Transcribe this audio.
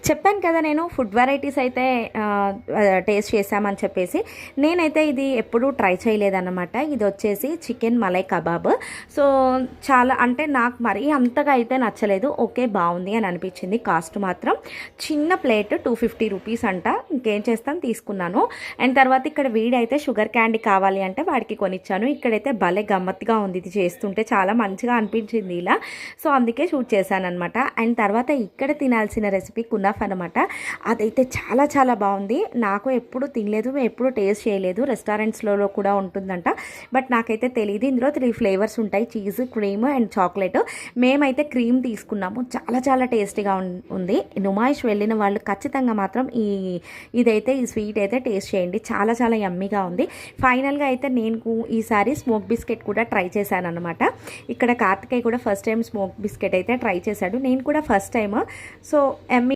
చెప్పాను కదా నేను ఫుడ్ వెరైటీస్ అయితే టేస్ట్ చేశామని చెప్పేసి. నేనైతే ఇది ఎప్పుడూ ట్రై చేయలేదన్నమాట. ఇది వచ్చేసి చికెన్ మలై కబాబ్. సో చాలా అంటే నాకు మరీ అంతగా అయితే నచ్చలేదు. ఓకే, బాగుంది అని అనిపించింది. కాస్ట్ మాత్రం చిన్న ప్లేట్ 250 రూపీస్ అంట. ఇంకేం చేస్తాను, తీసుకున్నాను. అండ్ తర్వాత ఇక్కడ వీడైతే షుగర్ క్యాండీ కావాలి అంటే వాడికి కొనిచ్చాను. ఇక్కడైతే భలే గమ్మత్తుగా ఉంది, ఇది చేస్తుంటే చాలా మంచిగా అనిపించింది ఇలా. సో అందుకే షూట్ చేశాను అనమాట. అండ్ తర్వాత ఇక్కడ తినాల్సిన రెసిపీ కునాఫా అనమాట. అదైతే చాలా చాలా బాగుంది. నాకు ఎప్పుడు తినలేదు, ఎప్పుడు టేస్ట్ చేయలేదు. రెస్టారెంట్స్లో కూడా ఉంటుందంట, బట్ నాకైతే తెలియదు. ఇందులో 3 ఫ్లేవర్స్ ఉంటాయి, చీజ్, క్రీమ్ అండ్ చాక్లెట్. మేమైతే క్రీమ్ తీసుకున్నాము. చాలా చాలా టేస్టీగా ఉంది. నుమాయిష్ వెళ్ళిన వాళ్ళు ఖచ్చితంగా మాత్రం ఈ స్వీట్ అయితే టేస్ట్ చేయండి. చాలా చాలా యమ్మీగా ఉంది. ఫైనల్గా అయితే నేను ఈసారి స్మోక్ బిస్కెట్ కూడా ట్రై చేశాను అనమాట. ఇక్కడ కార్తికేయ కూడా ఫస్ట్ టైం స్మోక్ బిస్కెట్ అయితే ట్రై చేశాడు. నేను కూడా ఫస్ట్ టైం. So yummy